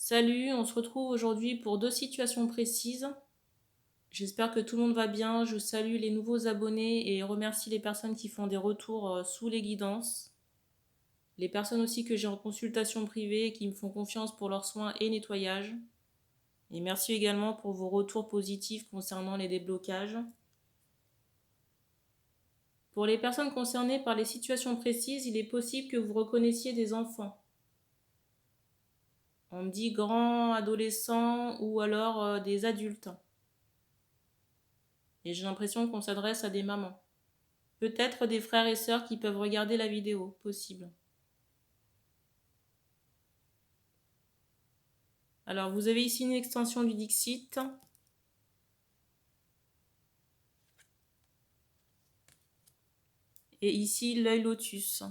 Salut, on se retrouve aujourd'hui pour deux situations précises. J'espère que tout le monde va bien. Je salue les nouveaux abonnés et remercie les personnes qui font des retours sous les guidances. Les personnes aussi que j'ai en consultation privée et qui me font confiance pour leurs soins et nettoyage. Et merci également pour vos retours positifs concernant les déblocages. Pour les personnes concernées par les situations précises, il est possible que vous reconnaissiez des enfants. On me dit grands, adolescents ou alors des adultes. Et j'ai l'impression qu'on s'adresse à des mamans. Peut-être des frères et sœurs qui peuvent regarder la vidéo, possible. Alors, vous avez ici une extension du Dixit. Et ici, l'œil lotus.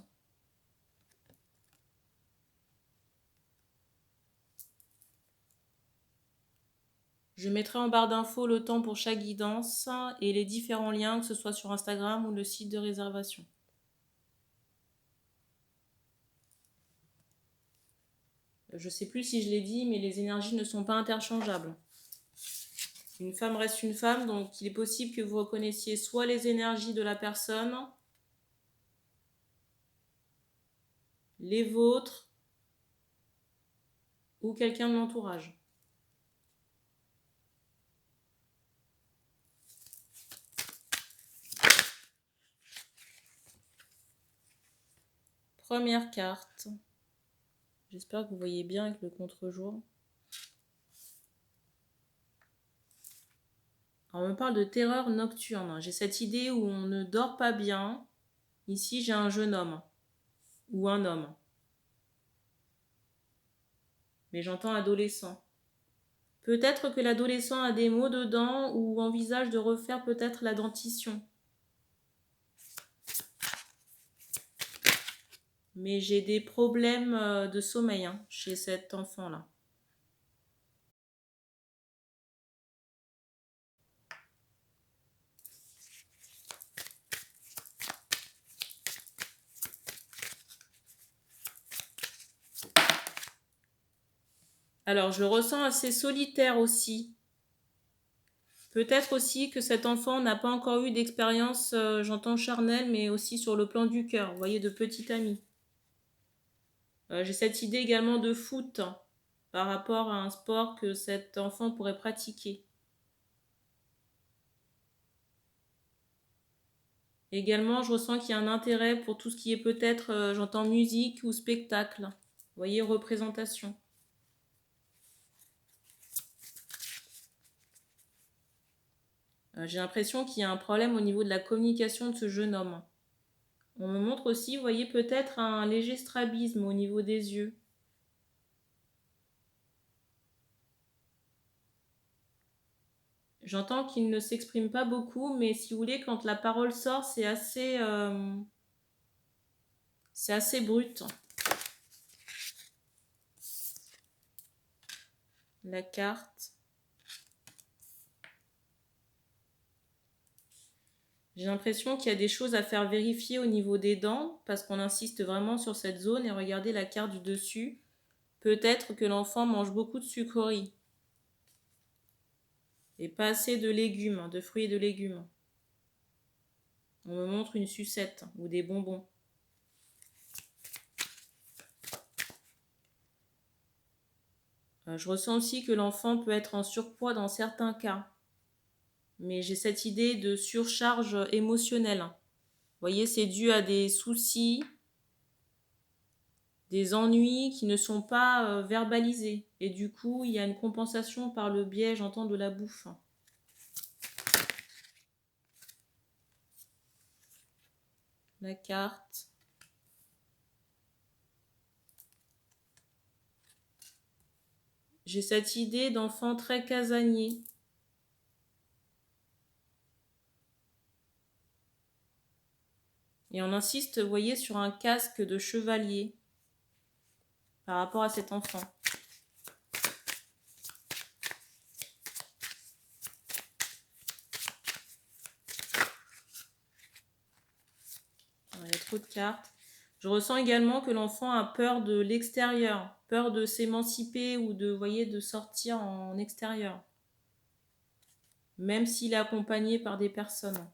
Je mettrai en barre d'infos le temps pour chaque guidance et les différents liens, que ce soit sur Instagram ou le site de réservation. Je ne sais plus si je l'ai dit, mais les énergies ne sont pas interchangeables. Une femme reste une femme, donc il est possible que vous reconnaissiez soit les énergies de la personne, les vôtres, ou quelqu'un de l'entourage. Première carte. J'espère que vous voyez bien avec le contre-jour. Alors, on me parle de terreur nocturne. J'ai cette idée où on ne dort pas bien. Ici, j'ai un jeune homme ou un homme. Mais j'entends adolescent. Peut-être que l'adolescent a des maux de dents ou envisage de refaire peut-être la dentition. Mais j'ai des problèmes de sommeil chez cet enfant-là. Alors, je le ressens assez solitaire aussi. Peut-être aussi que cet enfant n'a pas encore eu d'expérience, j'entends charnelle, mais aussi sur le plan du cœur, vous voyez, de petit ami. J'ai cette idée également de foot par rapport à un sport que cet enfant pourrait pratiquer. Également, je ressens qu'il y a un intérêt pour tout ce qui est peut-être, j'entends musique ou spectacle. Vous voyez, représentation. J'ai l'impression qu'il y a un problème au niveau de la communication de ce jeune homme. On me montre aussi, vous voyez, peut-être un léger strabisme au niveau des yeux. J'entends qu'il ne s'exprime pas beaucoup, mais si vous voulez, quand la parole sort, c'est assez brut. La carte. J'ai l'impression qu'il y a des choses à faire vérifier au niveau des dents, parce qu'on insiste vraiment sur cette zone, et regardez la carte du dessus. Peut-être que l'enfant mange beaucoup de sucreries. Et pas assez de légumes, de fruits et de légumes. On me montre une sucette ou des bonbons. Je ressens aussi que l'enfant peut être en surpoids dans certains cas. Mais j'ai cette idée de surcharge émotionnelle. Vous voyez, c'est dû à des soucis, des ennuis qui ne sont pas verbalisés. Et du coup, il y a une compensation par le biais, j'entends, de la bouffe. La carte. J'ai cette idée d'enfant très casanier. Et on insiste, vous voyez, sur un casque de chevalier par rapport à cet enfant. Il y a trop de cartes. Je ressens également que l'enfant a peur de l'extérieur, peur de s'émanciper ou de, vous voyez, de sortir en extérieur, même s'il est accompagné par des personnes.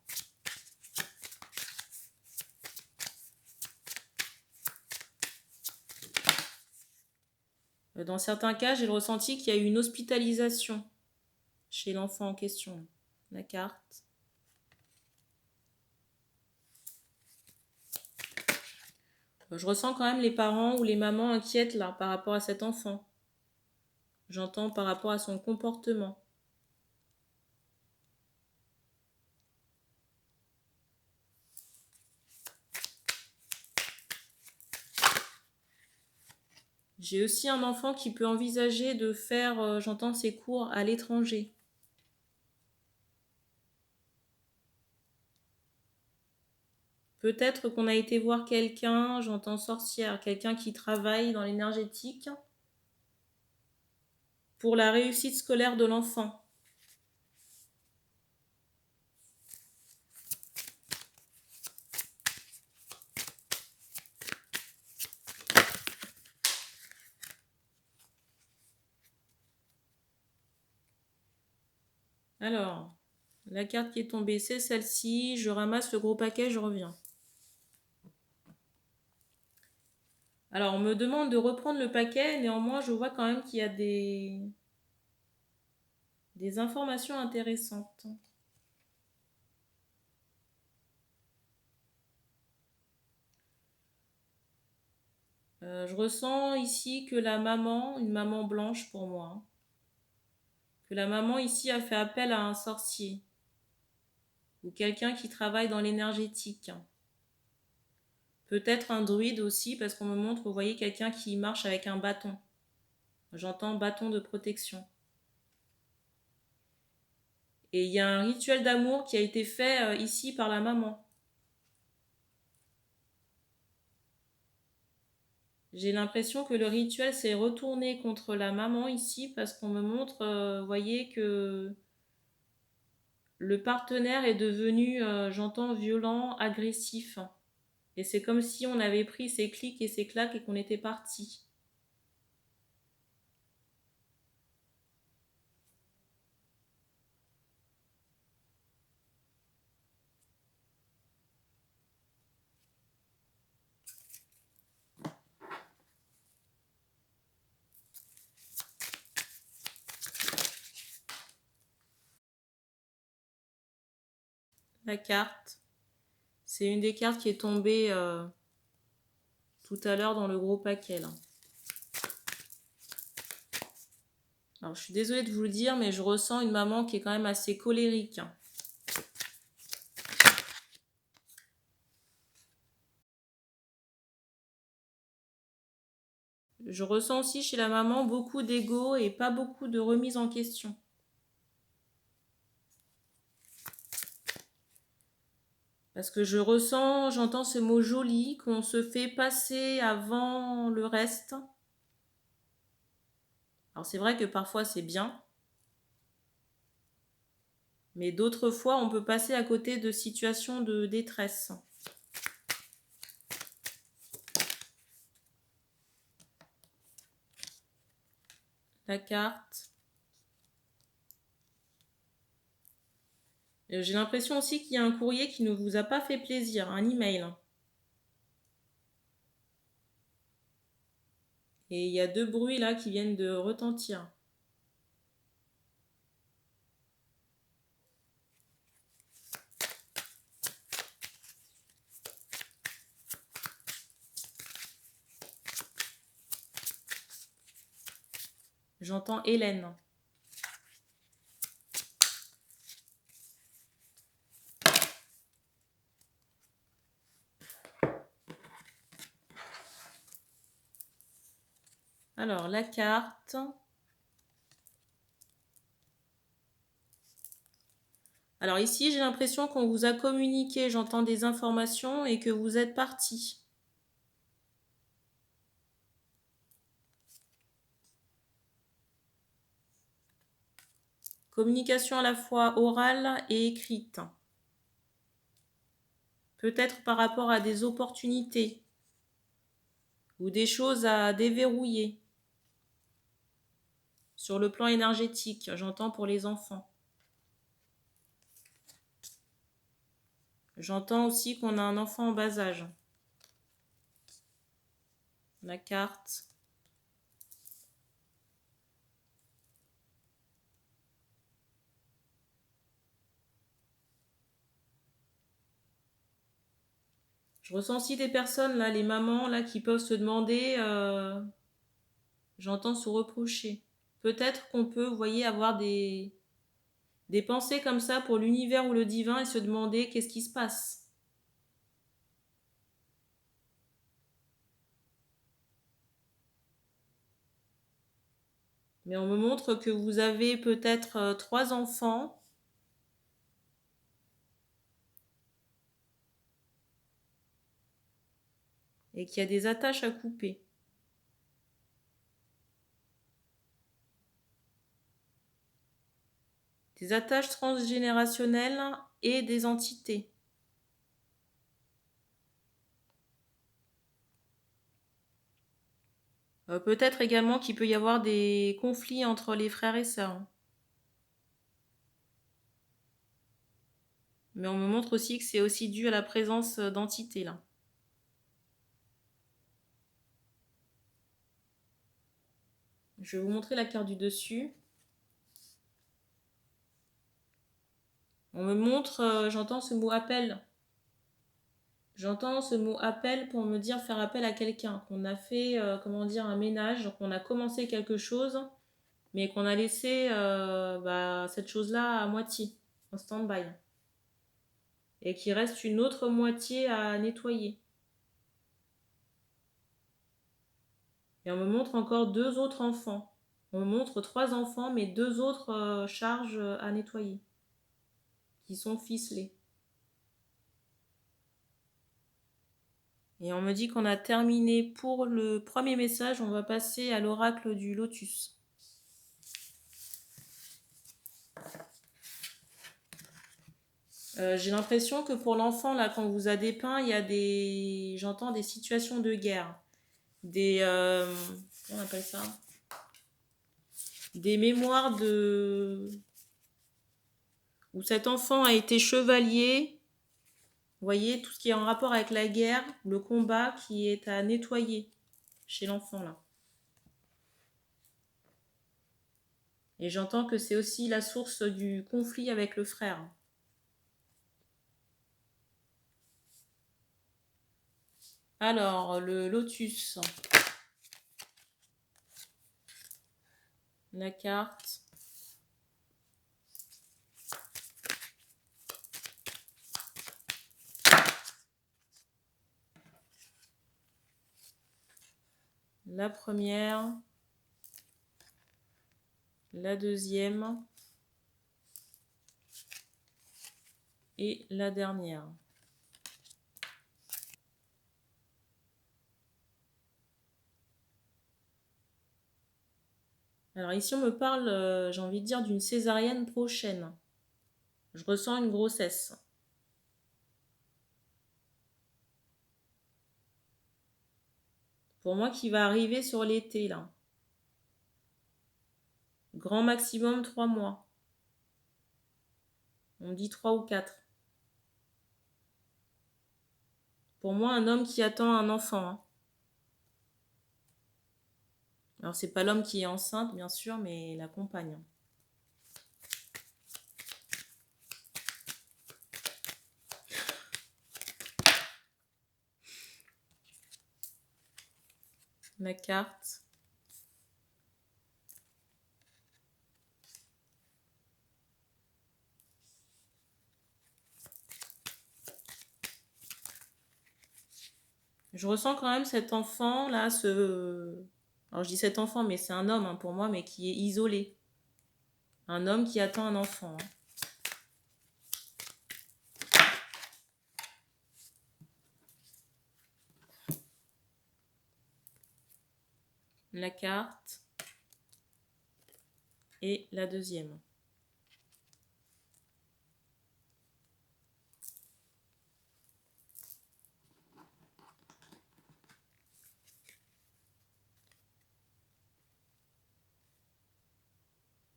Dans certains cas, j'ai le ressenti qu'il y a eu une hospitalisation chez l'enfant en question. La carte. Je ressens quand même les parents ou les mamans inquiètes là par rapport à cet enfant. J'entends par rapport à son comportement. J'ai aussi un enfant qui peut envisager de faire, j'entends, ses cours à l'étranger. Peut-être qu'on a été voir quelqu'un, j'entends sorcière, quelqu'un qui travaille dans l'énergétique pour la réussite scolaire de l'enfant. Alors, la carte qui est tombée, c'est celle-ci. Je ramasse le gros paquet, je reviens. Alors, on me demande de reprendre le paquet. Néanmoins, je vois quand même qu'il y a des informations intéressantes. Je ressens ici que la maman, une maman blanche pour moi, que la maman ici a fait appel à un sorcier ou quelqu'un qui travaille dans l'énergétique. Peut-être un druide aussi, parce qu'on me montre, vous voyez, quelqu'un qui marche avec un bâton. J'entends bâton de protection. Et il y a un rituel d'amour qui a été fait ici par la maman. J'ai l'impression que le rituel s'est retourné contre la maman ici parce qu'on me montre, vous voyez, que le partenaire est devenu, j'entends, violent, agressif. Et c'est comme si on avait pris ses clics et ses claques et qu'on était parti. La carte, c'est une des cartes qui est tombée tout à l'heure dans le gros paquet là. Alors je suis désolée de vous le dire, mais je ressens une maman qui est quand même assez colérique. Je ressens aussi chez la maman beaucoup d'ego et pas beaucoup de remise en question. Parce que je ressens, j'entends ce mot joli, qu'on se fait passer avant le reste. Alors c'est vrai que parfois c'est bien, mais d'autres fois on peut passer à côté de situations de détresse. La carte. J'ai l'impression aussi qu'il y a un courrier qui ne vous a pas fait plaisir, un email. Et il y a deux bruits là qui viennent de retentir. J'entends Hélène. Alors, la carte. Alors ici, j'ai l'impression qu'on vous a communiqué, j'entends des informations et que vous êtes parti. Communication à la fois orale et écrite. Peut-être par rapport à des opportunités. ou des choses à déverrouiller. Sur le plan énergétique, j'entends pour les enfants. J'entends aussi qu'on a un enfant en bas âge. La carte. Je ressens aussi des personnes, là, les mamans, là, qui peuvent se demander, j'entends se reprocher. Peut-être qu'on peut, vous voyez, avoir des pensées comme ça pour l'univers ou le divin et se demander qu'est-ce qui se passe. Mais on me montre que vous avez peut-être 3 enfants. Et qu'il y a des attaches à couper. Des attaches transgénérationnelles et des entités. Peut-être également qu'il peut y avoir des conflits entre les frères et sœurs. Mais on me montre aussi que c'est aussi dû à la présence d'entités là. Je vais vous montrer la carte du dessus. On me montre, j'entends ce mot appel. J'entends ce mot appel pour me dire faire appel à quelqu'un. Qu'on a fait, comment dire, un ménage, qu'on a commencé quelque chose, mais qu'on a laissé cette chose-là à moitié, en stand-by. Et qu'il reste une autre moitié à nettoyer. Et on me montre encore 2 autres enfants. On me montre 3 enfants, mais 2 autres charges à nettoyer, qui sont ficelées. Et on me dit qu'on a terminé pour le premier message. On va passer à l'oracle du lotus. J'ai l'impression que pour l'enfant, là, quand on vous a dépeint, il y a j'entends des situations de guerre. Comment on appelle ça? Des mémoires où cet enfant a été chevalier. Vous voyez, tout ce qui est en rapport avec la guerre, le combat qui est à nettoyer chez l'enfant, là. Et j'entends que c'est aussi la source du conflit avec le frère. Alors, le lotus. La carte. La première. La deuxième. Et la dernière. Alors ici, on me parle, j'ai envie de dire, d'une césarienne prochaine. Je ressens une grossesse. Pour moi, qui va arriver sur l'été, là. Grand maximum 3 mois. On dit 3 ou 4. Pour moi, un homme qui attend un enfant. Hein. Alors, c'est pas l'homme qui est enceinte, bien sûr, mais la compagne. La carte. Je ressens quand même cet enfant, là, Alors, je dis cet enfant, mais c'est un homme hein, pour moi, mais qui est isolé. Un homme qui attend un enfant. Hein. La carte. Et la deuxième.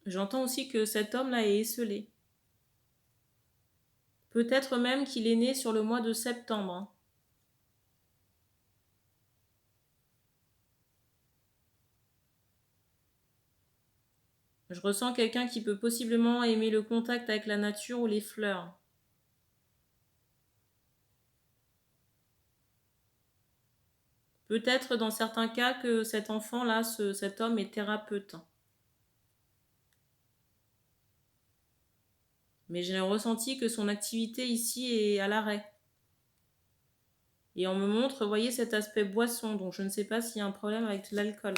J'entends aussi que cet homme-là est esseulé. Peut-être même qu'il est né sur le mois de septembre, hein. Je ressens quelqu'un qui peut possiblement aimer le contact avec la nature ou les fleurs. Peut-être dans certains cas que cet enfant-là, cet homme est thérapeute. Mais j'ai ressenti que son activité ici est à l'arrêt. Et on me montre, vous voyez, cet aspect boisson, donc je ne sais pas s'il y a un problème avec l'alcool.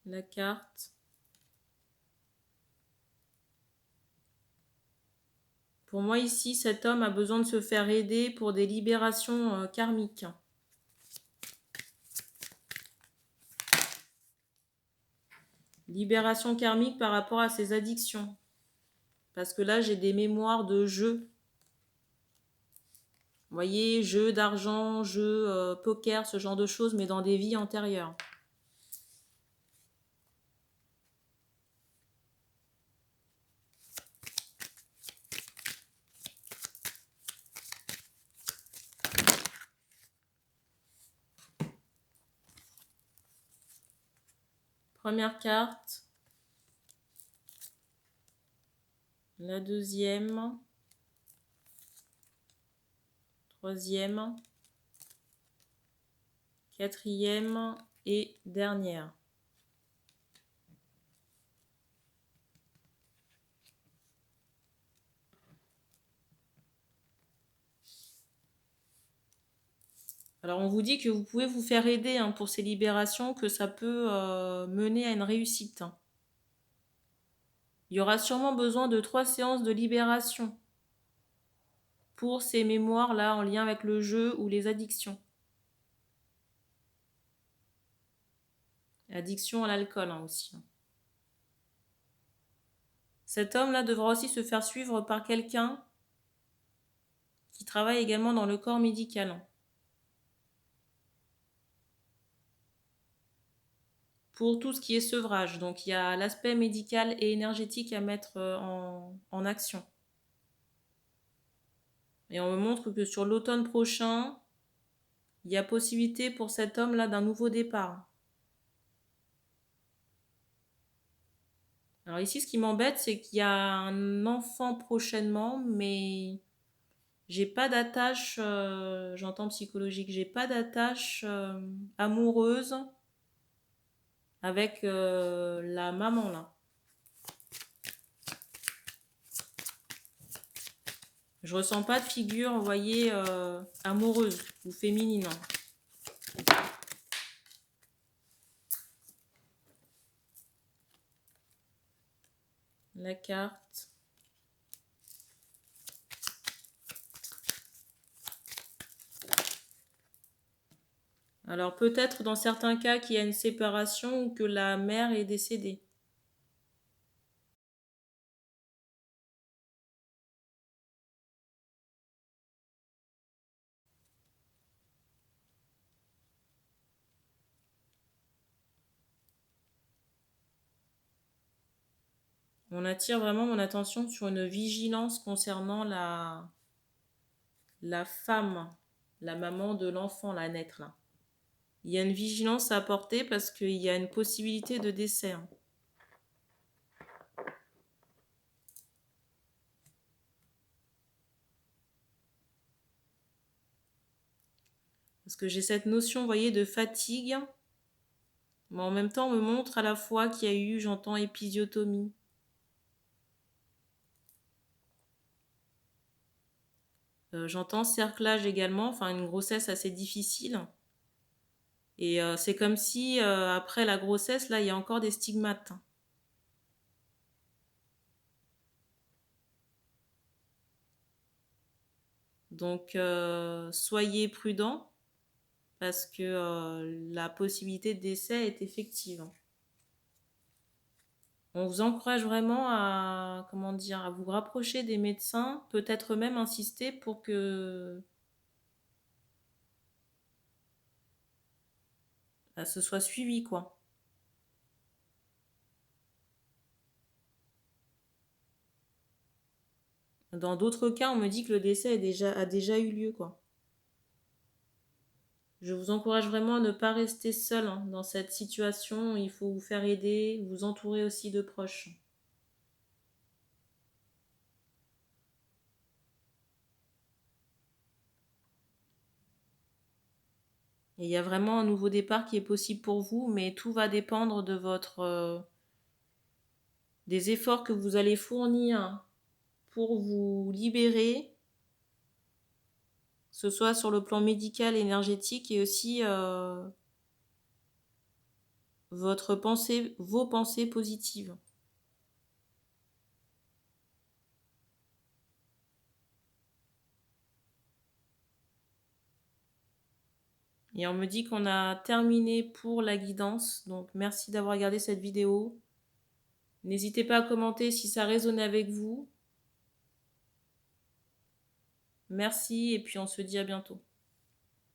La carte. Pour moi ici, cet homme a besoin de se faire aider pour des libérations karmiques. Libération karmique par rapport à ses addictions. Parce que là, j'ai des mémoires de jeux. Vous voyez, jeux d'argent, jeux poker, ce genre de choses, mais dans des vies antérieures. Première carte. La deuxième. Troisième. Quatrième et dernière. Alors on vous dit que vous pouvez vous faire aider pour ces libérations, que ça peut mener à une réussite. Il y aura sûrement besoin de 3 séances de libération pour ces mémoires-là en lien avec le jeu ou les addictions. Addiction à l'alcool aussi. Cet homme-là devra aussi se faire suivre par quelqu'un qui travaille également dans le corps médical. Pour tout ce qui est sevrage. Donc il y a l'aspect médical et énergétique à mettre en action. Et on me montre que sur l'automne prochain, il y a possibilité pour cet homme-là d'un nouveau départ. Alors ici, ce qui m'embête, c'est qu'il y a un enfant prochainement, mais j'ai pas d'attache, j'entends psychologique, j'ai pas d'attache amoureuse avec la maman là. Je ressens pas de figure, vous voyez, amoureuse ou féminine. La carte. Alors peut-être dans certains cas qu'il y a une séparation ou que la mère est décédée. On attire vraiment mon attention sur une vigilance concernant la femme, la maman de l'enfant, la naître là. Il y a une vigilance à apporter parce qu'il y a une possibilité de décès. Parce que j'ai cette notion, vous voyez, de fatigue. Mais en même temps, on me montre à la fois qu'il y a eu, j'entends, épisiotomie. J'entends cerclage également, enfin une grossesse assez difficile. Et c'est comme si, après la grossesse, là, il y a encore des stigmates. Donc, soyez prudents parce que la possibilité de décès est effective. On vous encourage vraiment à, comment dire, à vous rapprocher des médecins, peut-être même insister pour que ce soit suivi, quoi. Dans d'autres cas, on me dit que le décès a déjà eu lieu, quoi. Je vous encourage vraiment à ne pas rester seul hein, dans cette situation. Il faut vous faire aider, vous entourer aussi de proches. Et il y a vraiment un nouveau départ qui est possible pour vous, mais tout va dépendre de des efforts que vous allez fournir pour vous libérer, que ce soit sur le plan médical, énergétique et aussi vos pensées positives. Et on me dit qu'on a terminé pour la guidance, donc merci d'avoir regardé cette vidéo. N'hésitez pas à commenter si ça résonnait avec vous. Merci et puis on se dit à bientôt.